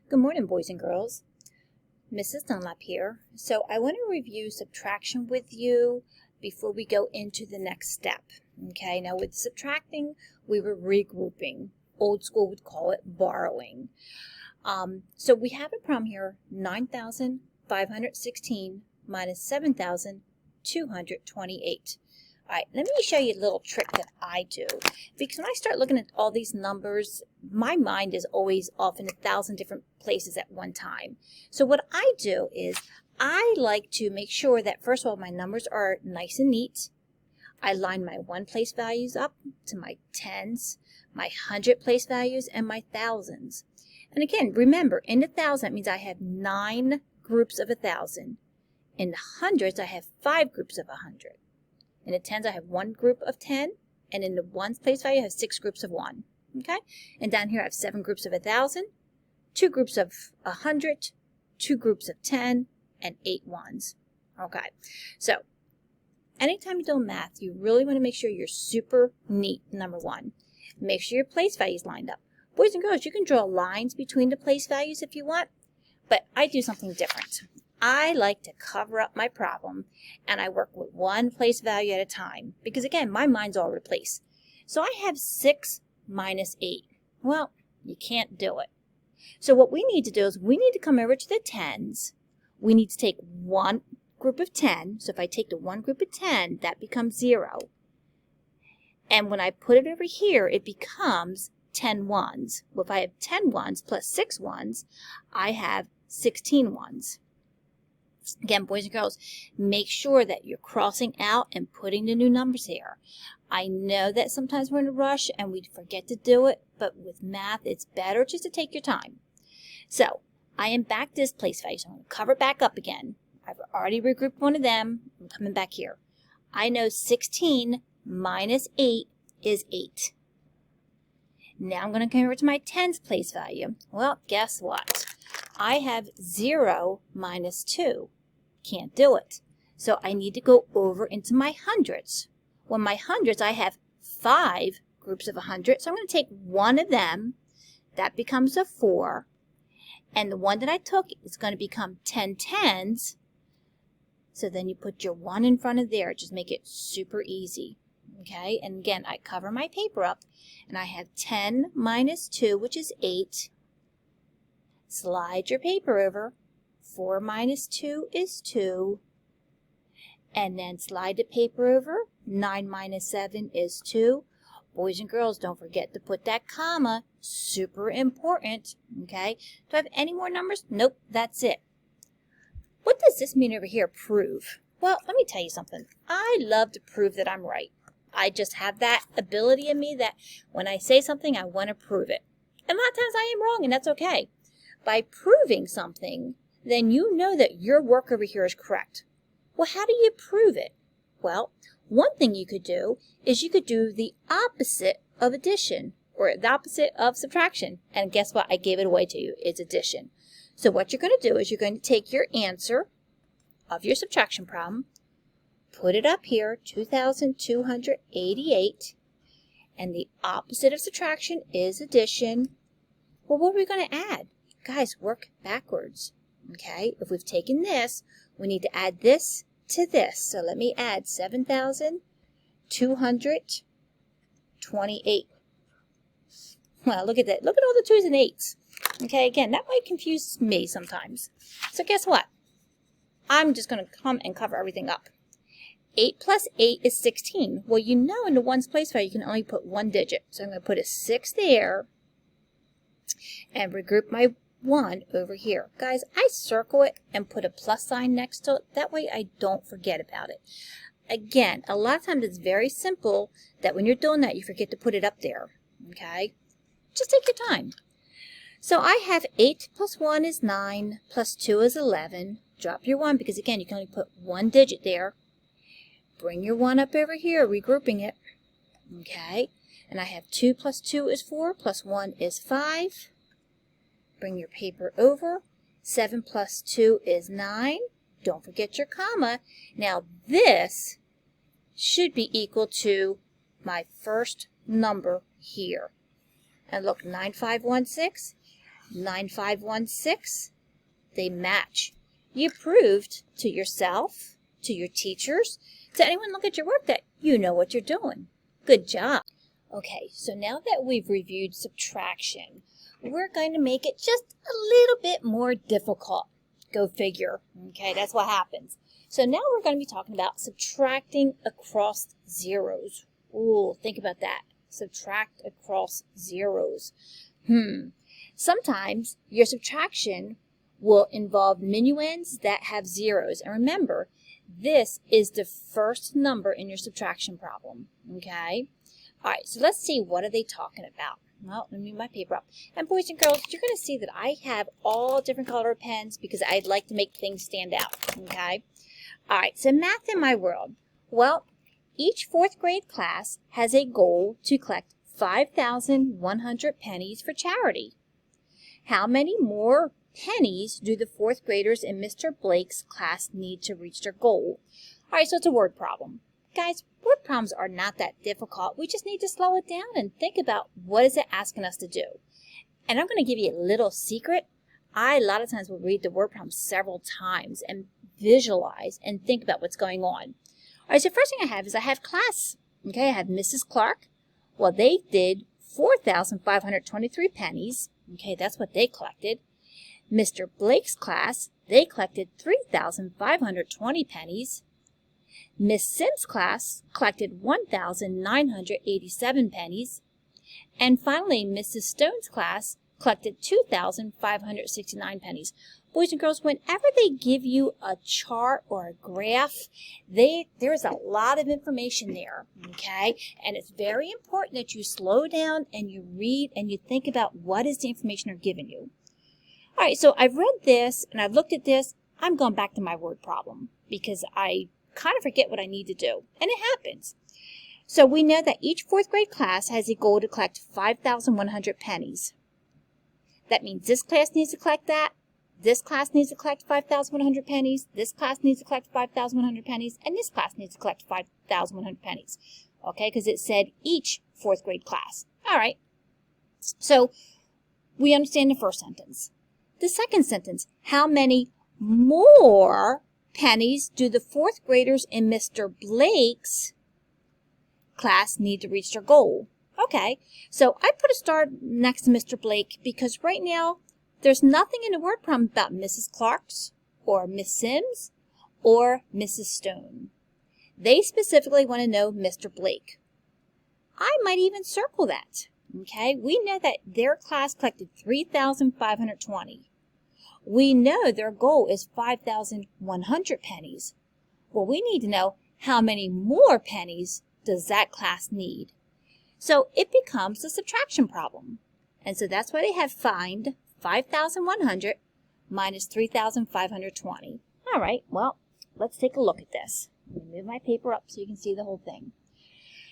Good morning, boys and girls. Mrs. Dunlap here. So I want to review subtraction with you before we go into the next step. Okay, now with subtracting, we were regrouping. Old school would call it borrowing. So we have a problem here, 9,516 minus 7,228. All right, let me show you a little trick that I do. Because when I start looking at all these numbers, my mind is always off in 1,000 different places at one time. So what I do is I like to make sure that, first of all, my numbers are nice and neat. I line my one place values up to my tens, my 100 place values, and my thousands. And again, remember, in the thousand, that means I have 9 groups of 1,000. In the hundreds, I have 5 groups of 100. In the tens, I have 1 group of 10, and in the ones place value, I have 6 groups of 1. Okay? And down here, I have 7 groups of 1,000, 2 groups of 100, 2 groups of 10, and 8 ones. Okay? So, anytime you're doing math, you really want to make sure you're super neat, number one. Make sure your place values lined up. Boys and girls, you can draw lines between the place values if you want, but I do something different. I like to cover up my problem, and I work with one place value at a time, because again, my mind's all over the place. So I have 6 minus 8. Well, you can't do it. So what we need to do is we need to come over to the tens. We need to take one group of 10. So if I take the one group of 10, that becomes 0. And when I put it over here, it becomes 10 ones. Well, if I have 10 ones plus 6 ones, I have 16 ones. Again, boys and girls, make sure that you're crossing out and putting the new numbers here. I know that sometimes we're in a rush and we forget to do it, but with math, it's better just to take your time. So, I am back to this place value, so I'm going to cover it back up again. I've already regrouped one of them. I'm coming back here. I know 16 minus 8 is 8. Now I'm going to come over to my tens place value. Well, guess what? I have 0 minus 2. Can't do it. So I need to go over into my hundreds. Well, my hundreds, I have 5 groups of 100. So I'm going to take one of them. That becomes a 4. And the one that I took is going to become 10 tens. So then you put your 1 in front of there. Just make it super easy. Okay? And again, I cover my paper up. And I have 10 minus 2, which is 8. Slide your paper over. 4 minus 2 is 2. And then slide the paper over. 9 minus 7 is 2. Boys and girls, don't forget to put that comma. Super important. Okay? Do I have any more numbers? Nope, that's it. What does this mean over here, prove? Well, let me tell you something. I love to prove that I'm right. I just have that ability in me that when I say something, I want to prove it. And a lot of times I am wrong, and that's okay. By proving something, then you know that your work over here is correct. Well, how do you prove it? Well, one thing you could do is you could do the opposite of addition, or the opposite of subtraction. And guess what? I gave it away to you. It's addition. So what you're going to do is you're going to take your answer of your subtraction problem, put it up here, 2,288, and the opposite of subtraction is addition. Well, what are we going to add? Guys, work backwards. Okay, if we've taken this, we need to add this to this. So let me add 7,228. Well, look at that. Look at all the 2's and 8's. Okay, again, that might confuse me sometimes. So guess what? I'm just going to come and cover everything up. 8 plus 8 is 16. Well, you know in the ones place value, you can only put one digit. So I'm going to put a 6 there and regroup my 1 over here. Guys, I circle it and put a plus sign next to it. That way I don't forget about it. Again, a lot of times it's very simple that when you're doing that, you forget to put it up there. Okay? Just take your time. So I have 8 plus 1 is 9, plus 2 is 11. Drop your 1 because, again, you can only put one digit there. Bring your 1 up over here, regrouping it. Okay? And I have 2 plus 2 is 4, plus 1 is 5. Bring your paper over. 7 plus 2 is 9. Don't forget your comma. Now this should be equal to my first number here. And look, 9516. 9516, they match. You proved to yourself, to your teachers, to anyone look at your work that you know what you're doing. Good job. Okay, so now that we've reviewed subtraction, we're going to make it just a little bit more difficult. Go figure. Okay, that's what happens. So now we're going to be talking about subtracting across zeros. Ooh, think about that. Subtract across zeros. Sometimes your subtraction will involve minuends that have zeros. And remember, this is the first number in your subtraction problem. Okay? All right, so let's see, what are they talking about? Well, let me move my paper up. And boys and girls, you're going to see that I have all different color pens because I'd like to make things stand out, okay? All right, so math in my world. Well, each fourth grade class has a goal to collect 5,100 pennies for charity. How many more pennies do the fourth graders in Mr. Blake's class need to reach their goal? All right, so it's a word problem. Guys, word problems are not that difficult. We just need to slow it down and think about what is it asking us to do. And I'm going to give you a little secret. I, a lot of times, will read the word problem several times and visualize and think about what's going on. All right, so first thing I have is I have class. Okay, I have Mrs. Clark. Well, they did 4,523 pennies. Okay, that's what they collected. Mr. Blake's class, they collected 3,520 pennies. Miss Sims' class collected 1,987 pennies. And finally, Mrs. Stone's class collected 2,569 pennies. Boys and girls, whenever they give you a chart or a graph, there's a lot of information there, okay? And it's very important that you slow down and you read and you think about what is the information they're giving you. All right, so I've read this and I've looked at this. I'm going back to my word problem because I kind of forget what I need to do, and it happens. So we know that each fourth grade class has a goal to collect 5,100 pennies. That means this class needs to collect that, this class needs to collect 5,100 pennies, this class needs to collect 5,100 pennies, and this class needs to collect 5,100 pennies. Okay, because it said each fourth grade class. All right, so we understand the first sentence. The second sentence, how many more pennies do the fourth graders in Mr. Blake's class need to reach their goal? Okay, so I put a star next to Mr. Blake because right now there's nothing in the word problem about Mrs. Clark's or Miss Sims or Mrs. Stone. They specifically want to know Mr. Blake. I might even circle that. Okay, we know that their class collected 3,520. We know their goal is 5,100 pennies. Well, we need to know how many more pennies does that class need. So it becomes a subtraction problem. And so that's why they have find 5,100 minus 3,520. All right, well, let's take a look at this. Let me move my paper up so you can see the whole thing.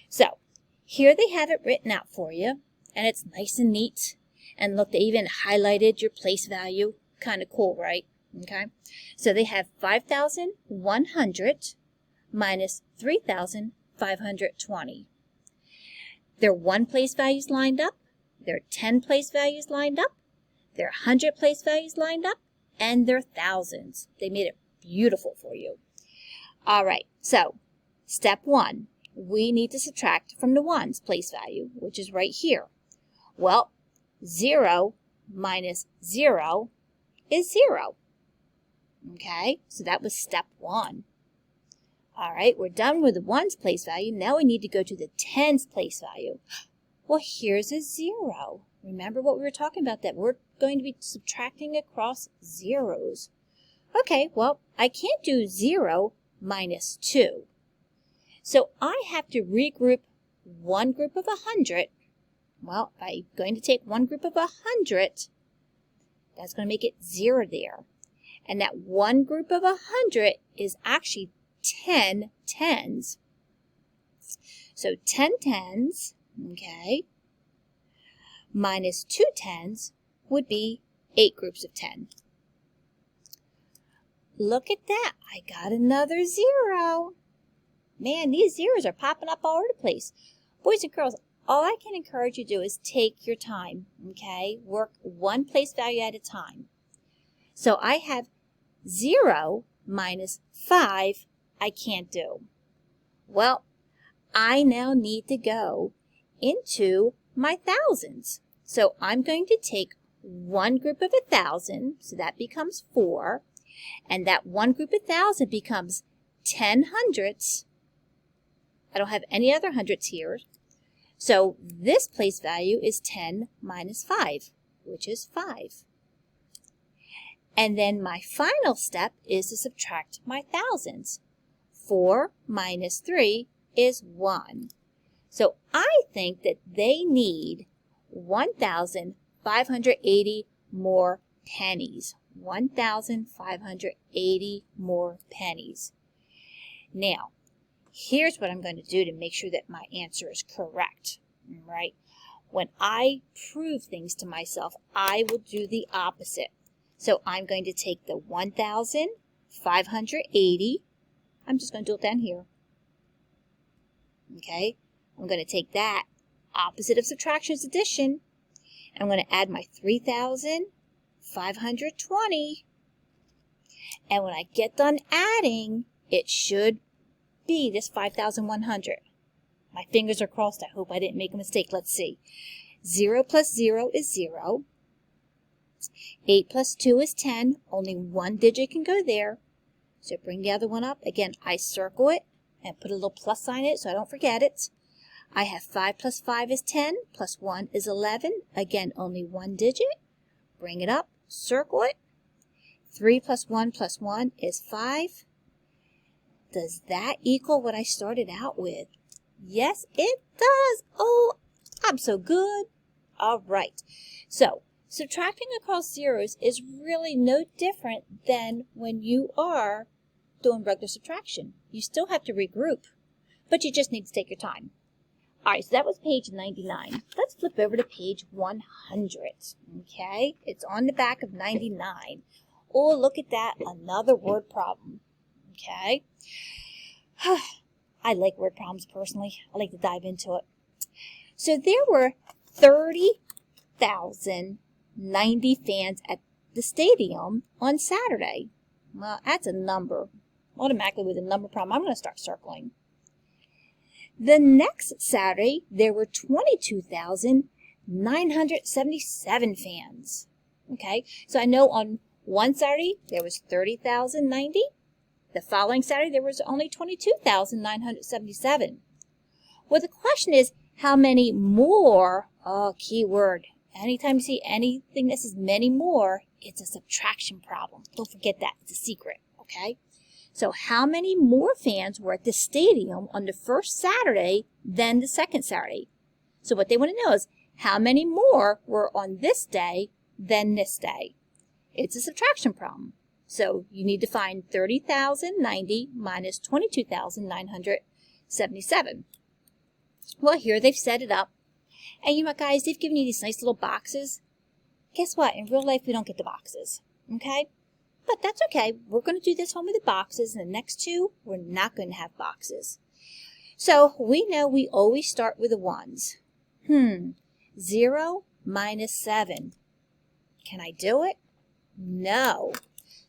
So here they have it written out for you, and it's nice and neat. And look, they even highlighted your place value. Kind of cool, right? Okay, so they have 5,100 minus 3,520. Their 1 place values lined up, their 10 place values lined up, their 100 place values lined up, and their thousands. They made it beautiful for you. All right, so step 1, we need to subtract from the 1's place value, which is right here. Well, 0 minus 0 is 0. Okay, so that was step 1. All right, we're done with the 1's place value. Now we need to go to the 10's place value. Well, here's a 0. Remember what we were talking about, that we're going to be subtracting across zeros. Okay, well, I can't do 0 minus 2. So I have to regroup one group of 100. Well, if I'm going to take one group of 100, that's going to make it 0 there. And that one group of 100 is actually 10 tens. So 10 tens, okay, minus 2 tens would be 8 groups of 10. Look at that. I got another 0. Man, these zeros are popping up all over the place. Boys and girls, all I can encourage you to do is take your time, okay? Work one place value at a time. So I have 0 minus 5 I can't do. Well, I now need to go into my thousands. So I'm going to take one group of 1,000, so that becomes 4, and that one group of 1,000 becomes 10 hundredths. I don't have any other hundredths here. So this place value is 10 minus 5, which is 5. And then my final step is to subtract my thousands. 4 minus 3 is 1. So I think that they need 1,580 more pennies. 1,580 more pennies. Now, here's what I'm going to do to make sure that my answer is correct, right? When I prove things to myself, I will do the opposite. So I'm going to take the 1,580. I'm just going to do it down here. Okay? I'm going to take that, opposite of subtraction is addition. I'm going to add my 3,520. And when I get done adding, it should be this 5,100. My fingers are crossed. I hope I didn't make a mistake. Let's see. 0 plus 0 is 0. 8 plus 2 is 10. Only one digit can go there. So bring the other one up. Again, I circle it and put a little plus sign in it so I don't forget it. I have 5 plus 5 is 10, plus 1 is 11. Again, only one digit. Bring it up, circle it. 3 plus 1 is 5. Does that equal what I started out with? Yes, it does. Oh, I'm so good. All right. So, subtracting across zeros is really no different than when you are doing regular subtraction. You still have to regroup, but you just need to take your time. All right, so that was page 99. Let's flip over to page 100, okay? It's on the back of 99. Oh, look at that, another word problem, okay? I like word problems personally. I like to dive into it. So there were 30,090 fans at the stadium on Saturday. Well, that's a number. Automatically with a number problem, I'm going to start circling. The next Saturday, there were 22,977 fans. Okay, so I know on one Saturday, there was 30,090. The following Saturday, there was only 22,977. Well, the question is, how many more, key word, anytime you see anything that says many more, it's a subtraction problem. Don't forget that, it's a secret, okay? So how many more fans were at the stadium on the first Saturday than the second Saturday? So what they want to know is how many more were on this day than this day? It's a subtraction problem. So you need to find 30,090 minus 22,977. Well, here they've set it up. And you know what, guys, they've given you these nice little boxes. Guess what? In real life, we don't get the boxes, okay? But that's okay. We're going to do this one with the boxes, and the next two, we're not going to have boxes. So we know we always start with the ones. 0 minus 7. Can I do it? No.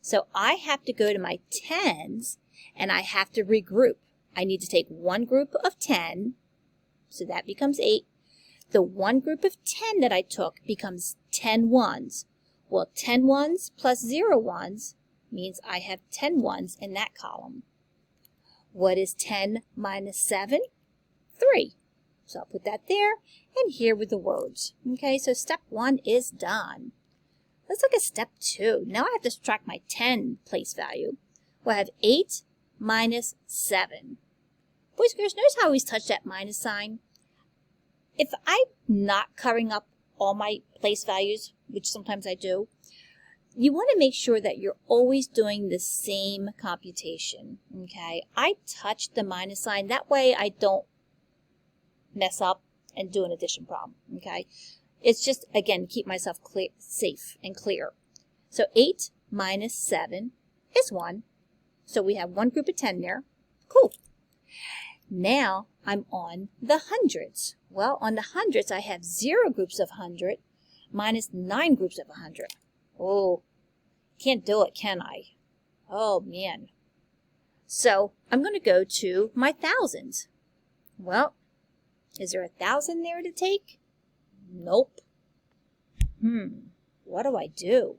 So I have to go to my tens, and I have to regroup. I need to take one group of 10, so that becomes 8. The one group of 10 that I took becomes 10 ones. Well, 10 ones plus 0 ones means I have 10 ones in that column. What is 10 minus 7? 3. So I'll put that there and here with the words. Okay, so step 1 is done. Let's look at step 2. Now I have to subtract my 10 place value. Well, I have 8 minus 7. Boys and girls, notice how I always touch that minus sign? If I'm not covering up all my place values, which sometimes I do, you want to make sure that you're always doing the same computation, okay? I touch the minus sign. That way I don't mess up and do an addition problem, okay? It's just, again, keep myself safe and clear. So 8 minus 7 is 1. So we have one group of 10 there. Cool. Now I'm on the hundreds. Well, on the hundreds, I have 0 groups of 100 minus 9 groups of 100. Oh, can't do it, can I? Oh, man. So I'm going to go to my thousands. Well, is there 1,000 there to take? Nope. What do I do?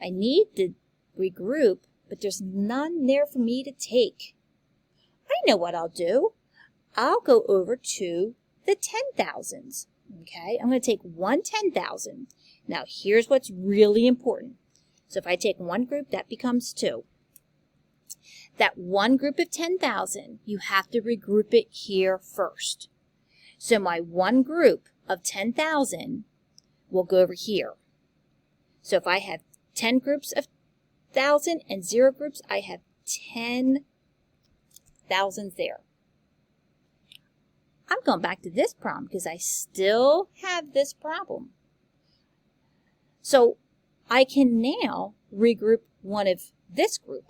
I need to regroup, but there's none there for me to take. I know what I'll do. I'll go over to the 10,000s. Okay, I'm going to take one 10,000. Now, here's what's really important. So if I take one group, that becomes 2. That one group of 10,000, you have to regroup it here first. So my one group of 10,000 will go over here. So if I have 10 groups of 1,000 and 0 groups, I have 10 thousands there. I'm going back to this problem because I still have this problem. So I can now regroup one of this group.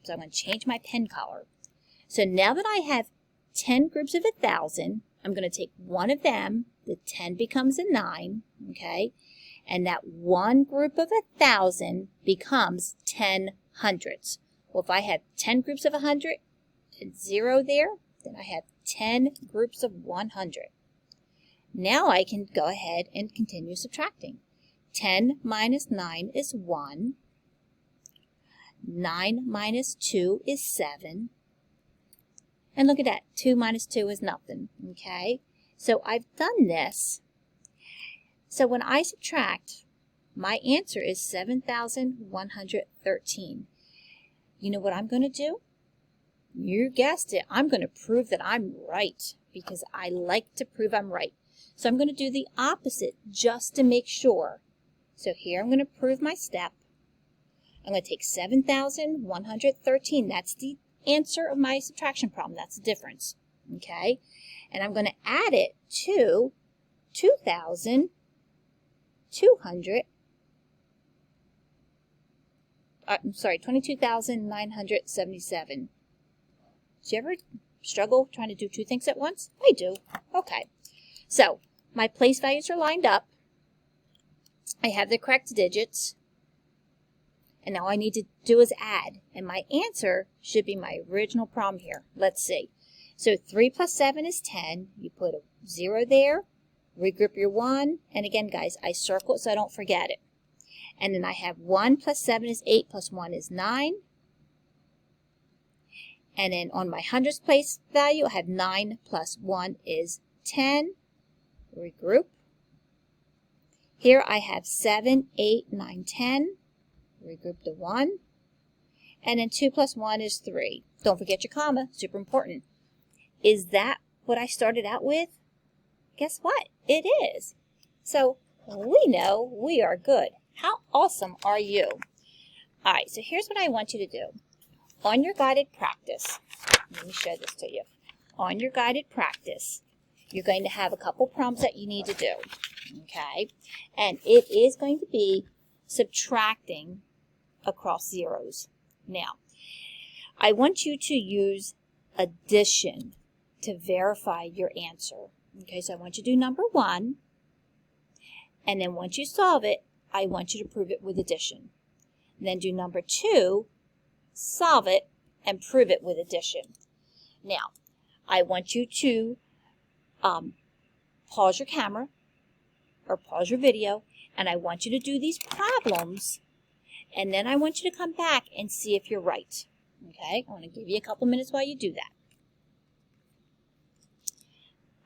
So I'm going to change my pen color. So now that I have 10 groups of 1,000, I'm going to take one of them. The 10 becomes a 9, okay? And that one group of 1,000 becomes 10 hundreds. Well, if I have 10 groups of 100 and 0 there, then I have 10 groups of 100. Now I can go ahead and continue subtracting. 10 minus 9 is 1. 9 minus 2 is 7. And look at that, 2 minus 2 is nothing, okay? So I've done this. So when I subtract, my answer is 7,113. You know what I'm going to do? You guessed it. I'm going to prove that I'm right because I like to prove I'm right. So I'm going to do the opposite just to make sure. So here I'm going to prove my step. I'm going to take 7,113. That's the answer of my subtraction problem. That's the difference. Okay? And I'm going to add it to 22,977. Do you ever struggle trying to do two things at once? I do. Okay. So my place values are lined up. I have the correct digits. And now all I need to do is add. And my answer should be my original problem here. Let's see. So 3 plus 7 is 10. You put a 0 there. Regroup your 1. And again, guys, I circle it so I don't forget it. And then I have 1 plus 7 is 8 plus 1 is 9. And then on my hundredths place value, I have 9 plus 1 is 10. Regroup. Here I have 7, 8, 9, 10. Regroup the 1. And then 2 plus 1 is 3. Don't forget your comma. Super important. Is that what I started out with? Guess what? It is. So we know we are good. How awesome are you? All right, so here's what I want you to do. On your guided practice, let me show this to you. On your guided practice, you're going to have a couple problems that you need to do. Okay? And it is going to be subtracting across zeros. Now, I want you to use addition to verify your answer. Okay, so I want you to do number 1, and then once you solve it, I want you to prove it with addition. Then do number 2, solve it, and prove it with addition. Now, I want you to pause your camera or pause your video, and I want you to do these problems, and then I want you to come back and see if you're right. Okay, I want to give you a couple minutes while you do that.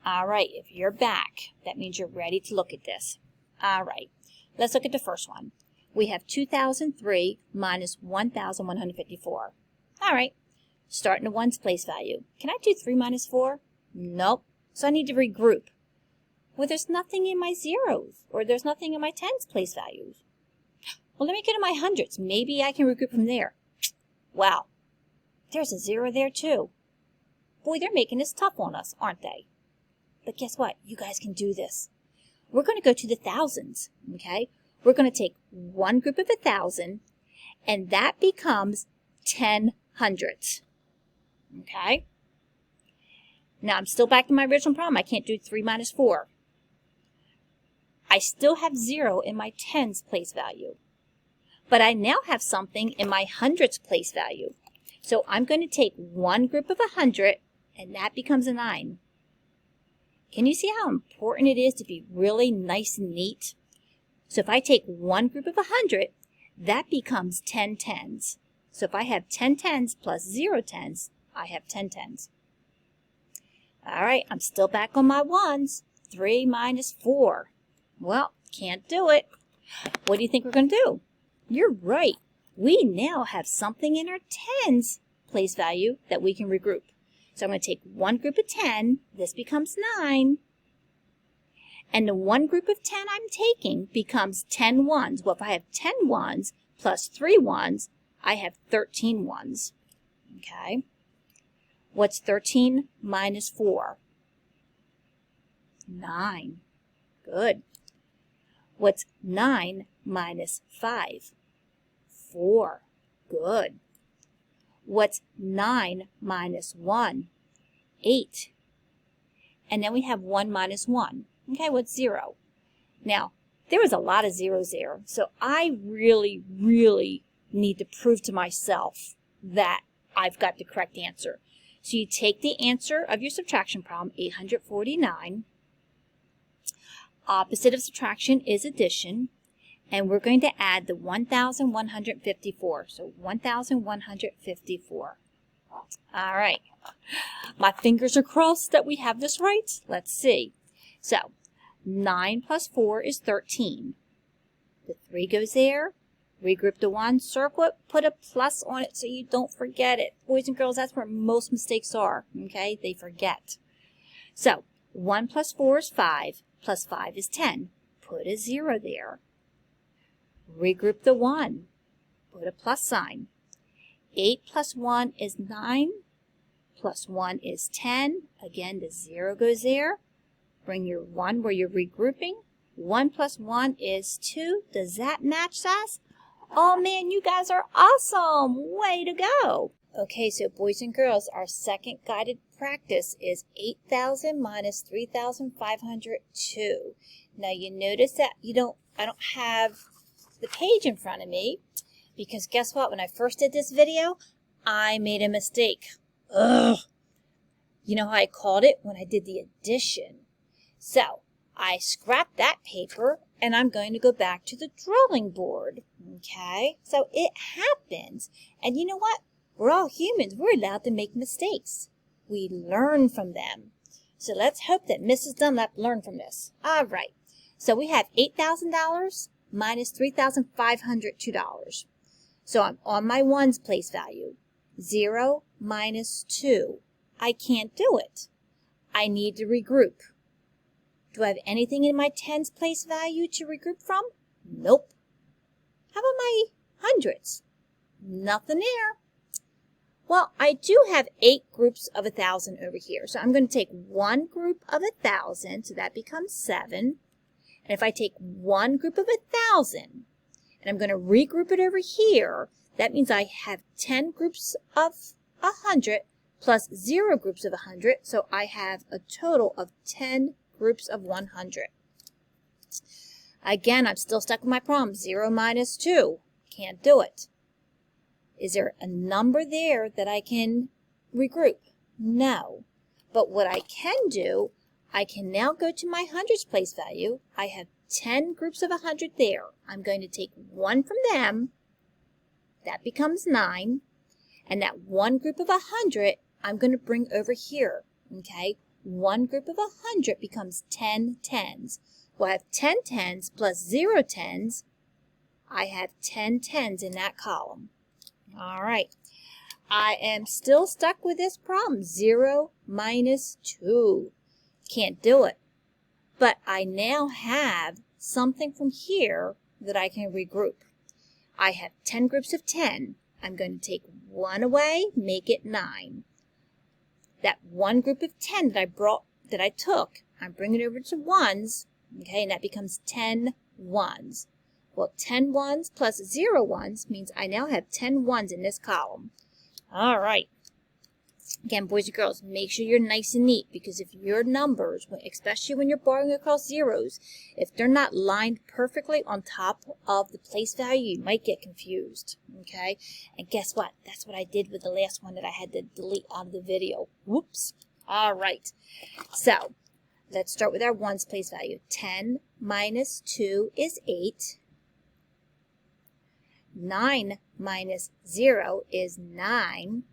All right, if you're back, that means you're ready to look at this. All right, let's look at the first one. We have 2,003 minus 1,154. All right, start in the ones place value. Can I do 3 minus 4? Nope. So I need to regroup. Well, there's nothing in my zeros, or there's nothing in my tens place values. Well, let me go to my hundreds. Maybe I can regroup from there. Wow, there's a 0 there too. Boy, they're making this tough on us, aren't they? But guess what? You guys can do this. We're going to go to the thousands, okay? We're going to take one group of 1,000, and that becomes 10 hundredths, okay? Now I'm still back in my original problem. I can't do 3 minus 4. I still have 0 in my tens place value. But I now have something in my hundreds place value. So I'm going to take one group of 100, and that becomes a 9. Can you see how important it is to be really nice and neat? So if I take one group of 100, that becomes 10 tens. So if I have 10 tens plus 0 tens, I have 10 tens. All right, I'm still back on my ones. 3 minus 4. Well, can't do it. What do you think we're going to do? You're right. We now have something in our tens place value that we can regroup. So I'm going to take one group of 10. This becomes 9. And the one group of 10 I'm taking becomes 10 ones. Well, if I have 10 ones plus 3 ones, I have 13 ones. Okay. What's 13 minus 4? 9. Good. What's 9 minus 5? 4. Good. What's 9 minus 1? 8. And then we have 1 minus 1. Okay, what's 0? Now, there was a lot of zeros there, so I really need to prove to myself that I've got the correct answer. So you take the answer of your subtraction problem, 849. Opposite of subtraction is addition, and we're going to add the 1,154. So 1,154. All right. My fingers are crossed that we have this right. Let's see. So 9 plus 4 is 13. The 3 goes there. Regroup the 1, circle it, put a plus on it so you don't forget it. Boys and girls, that's where most mistakes are, okay? They forget. So 1 plus 4 is 5, plus 5 is 10. Put a 0 there. Regroup the 1, put a plus sign. 8 plus 1 is 9, plus 1 is 10. Again, the 0 goes there. Bring your 1 where you're regrouping. 1 plus 1 is 2. Does that match us? Oh man, you guys are awesome! Way to go! Okay, so boys and girls, our second guided practice is 8,000 minus 3,502. Now you notice that I don't have the page in front of me, because guess what? When I first did this video, I made a mistake. Ugh! You know how I called it? When I did the addition. So, I scrapped that paper, and I'm going to go back to the drawing board. Okay? So it happens. And you know what? We're all humans. We're allowed to make mistakes. We learn from them. So let's hope that Mrs. Dunlap learned from this. All right. So we have $8,000 minus $3,502. So I'm on my ones place value. 0 minus 2. I can't do it. I need to regroup. Do I have anything in my tens place value to regroup from? Nope. How about my hundreds? Nothing there. Well, I do have 8 groups of 1,000 over here. So I'm going to take one group of 1,000, so that becomes 7. And if I take one group of 1,000, and I'm going to regroup it over here, that means I have 10 groups of 100 plus 0 groups of 100. So I have a total of 10 groups of 100. Again, I'm still stuck with my problem. 0 minus 2. Can't do it. Is there a number there that I can regroup? No. But what I can do, I can now go to my hundreds place value. I have 10 groups of 100 there. I'm going to take one from them. That becomes 9. And that one group of 100, I'm going to bring over here. Okay? One group of 100 becomes 10 tens. Well, I have 10 tens plus 0 tens. I have 10 tens in that column. All right. I am still stuck with this problem. 0 minus 2. Can't do it. But I now have something from here that I can regroup. I have 10 groups of 10. I'm going to take one away, make it 9. That one group of 10 that I took, I'm bringing it over to ones, okay, and that becomes 10 ones. Well, 10 ones plus 0 ones means I now have 10 ones in this column. All right. Again, boys and girls, make sure you're nice and neat, because if your numbers, especially when you're barring across zeros, if they're not lined perfectly on top of the place value, you might get confused, okay? And guess what? That's what I did with the last one that I had to delete out of the video. Whoops. All right. So, let's start with our ones place value. 10 minus 2 is 8. 9 minus 0 is 9.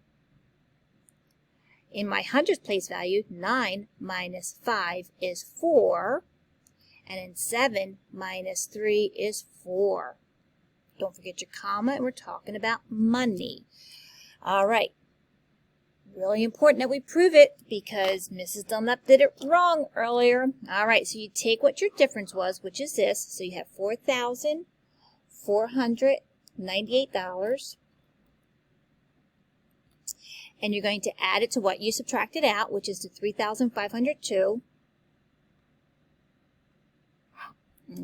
In my hundreds place value, 9 minus 5 is 4. And in 7 minus 3 is 4. Don't forget your comma, and we're talking about money. All right. Really important that we prove it, because Mrs. Dunlap did it wrong earlier. All right, so you take what your difference was, which is this. So you have $4,498. And you're going to add it to what you subtracted out, which is the 3,502.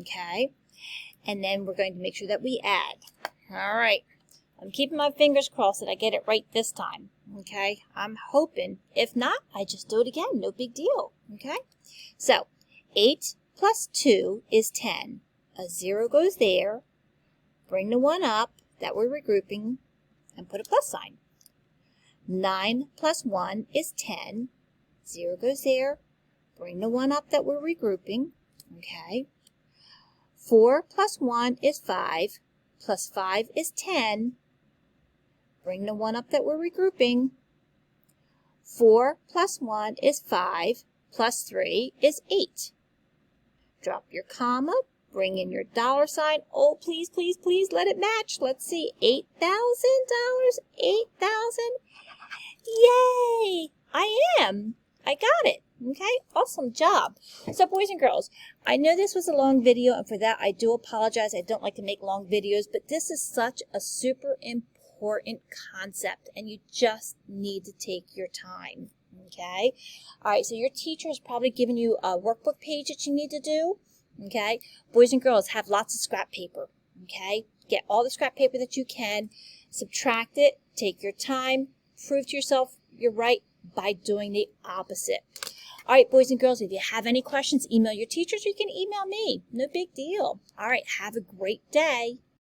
Okay. And then we're going to make sure that we add. All right. I'm keeping my fingers crossed that I get it right this time. Okay. I'm hoping. If not, I just do it again. No big deal. Okay. So, 8 plus 2 is 10. A 0 goes there. Bring the 1 up that we're regrouping and put a plus sign. 9 plus 1 is 10. 0 goes there. Bring the 1 up that we're regrouping. Okay. 4 plus 1 is 5. Plus 5 is 10. Bring the 1 up that we're regrouping. 4 plus 1 is 5. Plus 3 is 8. Drop your comma. Bring in your dollar sign. Oh, please, please, please let it match. Let's see. $8,000. 8,000. Yay! I am. I got it. Okay, awesome job. So, boys and girls, I know this was a long video, and for that I do apologize. I don't like to make long videos, but this is such a super important concept, and you just need to take your time. Okay? All right, so your teacher has probably given you a workbook page that you need to do. Okay? Boys and girls, have lots of scrap paper. Okay? Get all the scrap paper that you can. Subtract it. Take your time. Prove to yourself you're right by doing the opposite. All right, boys and girls, if you have any questions, email your teachers, or you can email me. No big deal. All right, have a great day.